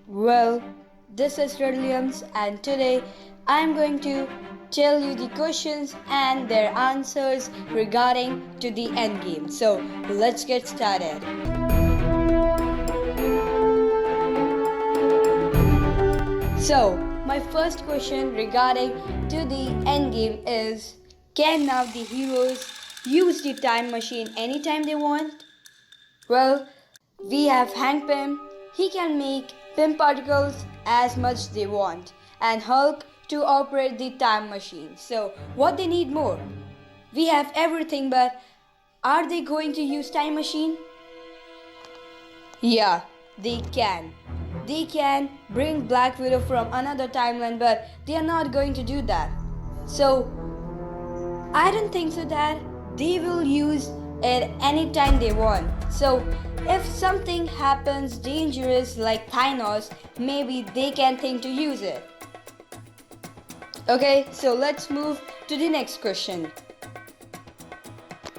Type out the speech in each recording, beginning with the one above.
Well, this is Williams, and today I'm going to tell you the questions and their answers regarding to the endgame. So let's get started. So my first question regarding to the endgame is: can now the heroes use the time machine anytime they want? Well, we have Hank Pym. He can make Pym particles as much they want, and Hulk to operate the time machine. So, what they need more? We have everything, but are they going to use time machine? Yeah, they can. They can bring Black Widow from another timeline, but they are not going to do that. So, I don't think so that they will use it anytime they want. So if something happens dangerous like Thanos, maybe they can think to use it. Okay, so let's move to the next question.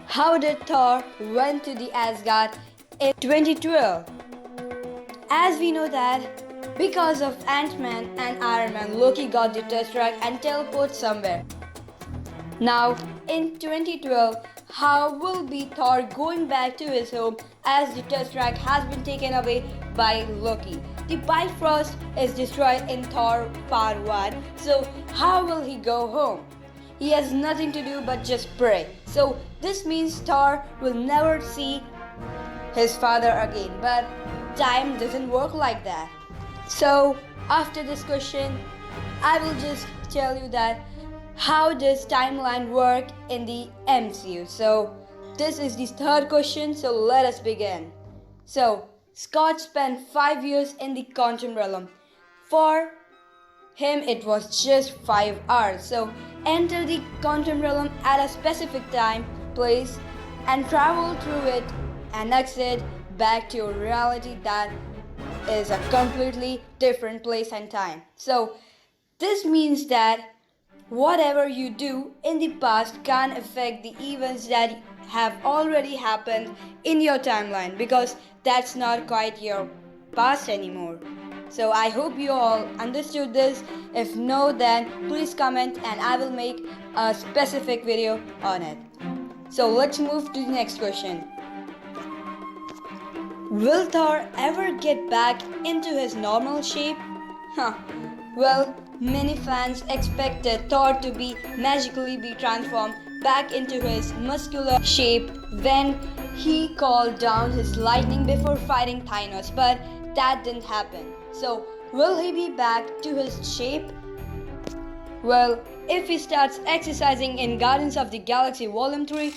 How did Thor went to the Asgard in 2012? As we know that because of Ant-Man and Iron Man, Loki got the Tesseract and teleported somewhere. Now, in 2012, how will be Thor going back to his home as the Tesseract has been taken away by Loki? The Bifrost is destroyed in Thor Part 1, so how will he go home? He has nothing to do but just pray. So this means Thor will never see his father again, but time doesn't work like that. So after this question, I will just tell you that how does timeline work in the MCU? So this is the third question, so let us begin. So Scott spent 5 years in the quantum realm. For him it was just 5 hours. So enter the quantum realm at a specific time, place, and travel through it and exit back to a reality that is a completely different place and time. So this means that whatever you do in the past can affect the events that have already happened in your timeline, because that's not quite your past anymore. So I hope you all understood this. If no, then please comment and I will make a specific video on it. So let's move to the next question. Will Thor ever get back into his normal shape? Well, many fans expected Thor to be magically be transformed back into his muscular shape when he called down his lightning before fighting Thanos, but that didn't happen. So, will he be back to his shape? Well, if he starts exercising in Guardians of the Galaxy Volume 3,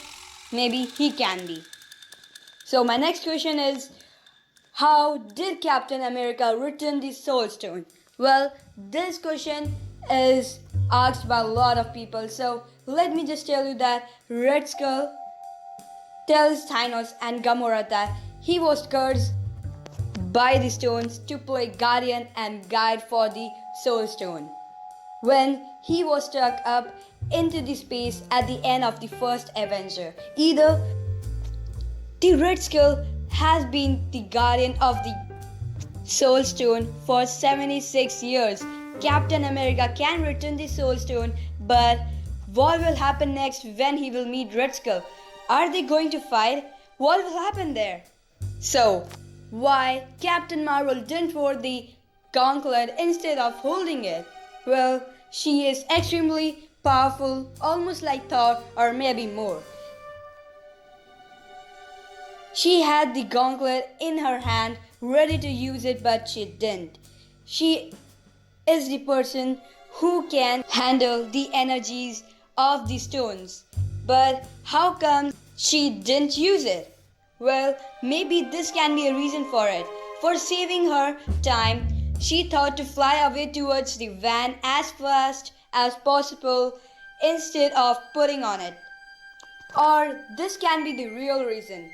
maybe he can be. So my next question is, how did Captain America return the Soul Stone? Well, this question is asked by a lot of people, so let me just tell you that Red Skull tells Thanos and Gamora that he was cursed by the stones to play guardian and guide for the Soul Stone when he was stuck up into the space at the end of the first Avenger. Either the Red Skull has been the guardian of the Soul Stone for 76 years. Captain America can return the Soul Stone, but what will happen next when he will meet Red Skull? Are they going to fight? What will happen there? So, why Captain Marvel didn't wear the gauntlet instead of holding it? Well, she is extremely powerful, almost like Thor or maybe more. She had the gauntlet in her hand, ready to use it, but she didn't. She is the person who can handle the energies of the stones. But how come she didn't use it? Well, maybe this can be a reason for it. For saving her time, she thought to fly away towards the van as fast as possible instead of putting on it. Or this can be the real reason.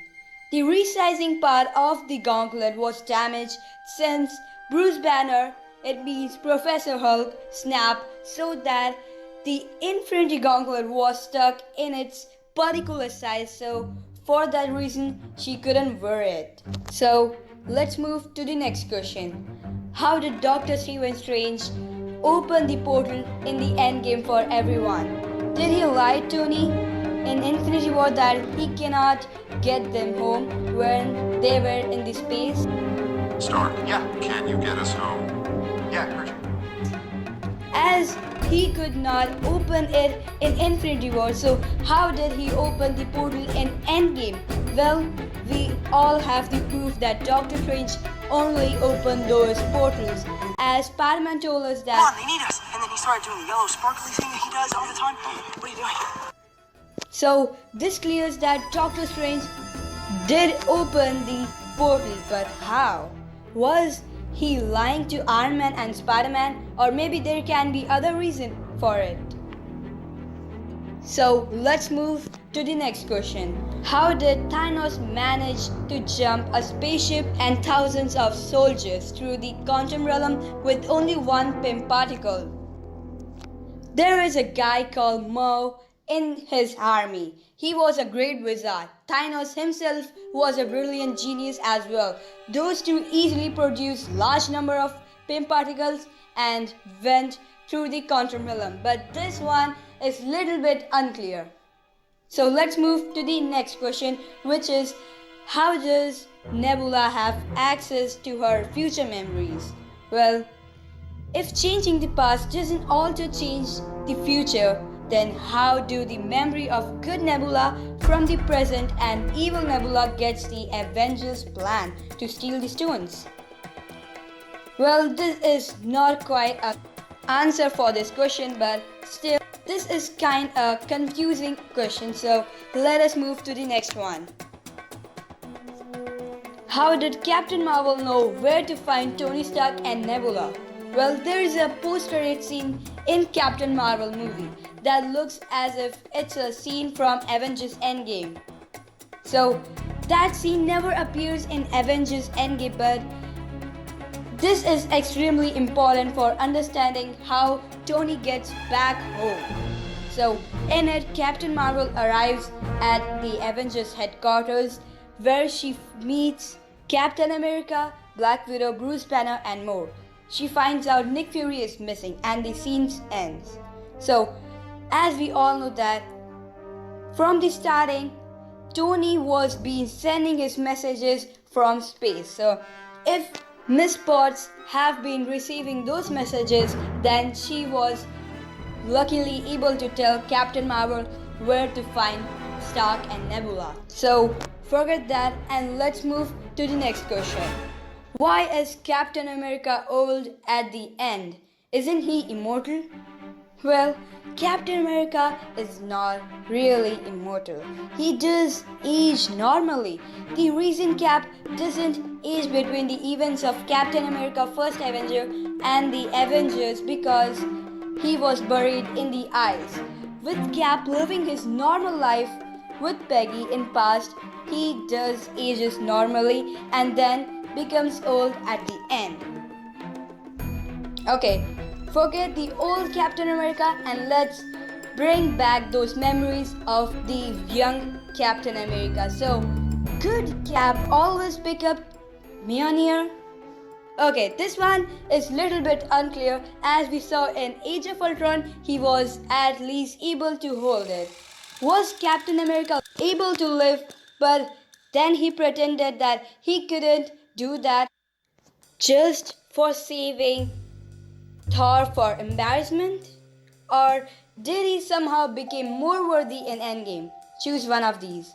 The resizing part of the gauntlet was damaged since Bruce Banner, it means Professor Hulk, snapped so that the Infinity Gauntlet was stuck in its particular size, so for that reason she couldn't wear it. So let's move to the next question. how did Doctor Strange open the portal in the endgame for everyone? Did he lie to Tony in Infinity War that he cannot get them home when they were in the space? Stark, yeah, can you get us home? Yeah, I heard you. As he could not open it in Infinity War, so how did he open the portal in Endgame? Well, we all have the proof that Doctor Strange only opened those portals. As Spider-Man told us Come on, that. they need us. And then he started doing the yellow sparkly thing that he does all the time. What are you doing? So this clears that Doctor Strange did open the portal, but how? Was he lying to Iron Man and Spider-Man, or maybe there can be other reason for it? So let's move to the next question. How did Thanos manage to jump a spaceship and thousands of soldiers through the quantum realm with only one pim particle? There is a guy called Mo in his army. He was a great wizard. Thanos himself was a brilliant genius as well. Those two easily produced large number of pim particles and went through the quantum realm. But this one is little bit unclear. So let's move to the next question, which is how does Nebula have access to her future memories? Well, if changing the past doesn't alter change the future, then how do the memory of good Nebula from the present and evil Nebula gets the Avengers plan to steal the stones? Well, this is not quite an answer for this question, but still this is kind of confusing question, so let us move to the next one. How did Captain Marvel know where to find Tony Stark and Nebula? Well, there is a post-credit scene in Captain Marvel movie that looks as if it's a scene from Avengers Endgame. So that scene never appears in Avengers Endgame, but this is extremely important for understanding how Tony gets back home. So in it, Captain Marvel arrives at the Avengers headquarters where she meets Captain America, Black Widow, Bruce Banner and more. She finds out Nick Fury is missing and the scene ends. So as we all know that from the starting, Tony was sending his messages from space. So if Miss Potts have been receiving those messages, then she was luckily able to tell Captain Marvel where to find Stark and Nebula. So forget that and let's move to the next question. Why is Captain America old at the end? Isn't he immortal? Well, Captain America is not really immortal. He does age normally. The reason Cap doesn't age between the events of Captain America First Avenger and the Avengers because he was buried in the ice. With Cap living his normal life with Peggy in past, he does ages normally and then becomes old at the end. Okay, forget the old Captain America and let's bring back those memories of the young Captain America. So, could Cap always pick up Mjolnir? Okay, this one is little bit unclear. As we saw in Age of Ultron, he was at least able to hold it. Was Captain America able to live, but then he pretended that he couldn't do that just for saving Thor for embarrassment? Or did he somehow become more worthy in Endgame? Choose one of these.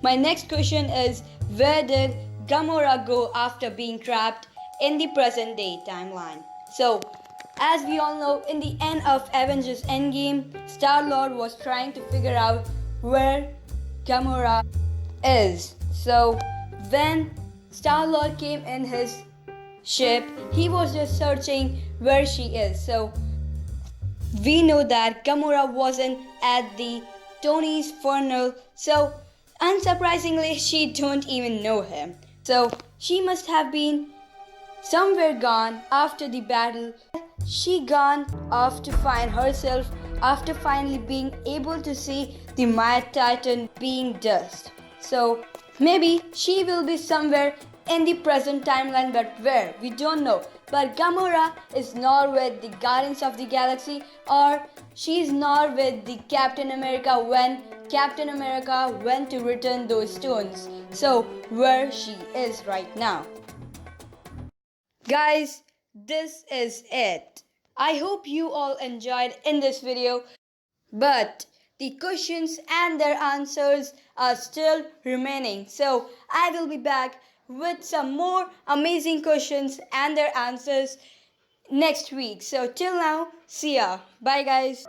My next question is, where did Gamora go after being trapped in the present day timeline? So, as we all know, in the end of Avengers Endgame, Star-Lord was trying to figure out where Gamora is. So, when Star-Lord came in his ship, he was just searching where she is. So, we know that Gamora wasn't at the Tony's funeral, so unsurprisingly, she don't even know him. So, she must have been somewhere gone after the battle. She gone off to find herself after finally being able to see the Mad Titan being dust. So maybe she will be somewhere in the present timeline, but where? We don't know. But Gamora is not with the Guardians of the Galaxy, or she's not with the Captain America when Captain America went to return those stones. So, where she is right now. Guys, this is it. I hope you all enjoyed in this video, but the questions and their answers are still remaining. So I will be back with some more amazing questions and their answers next week. So till now, see ya. Bye guys.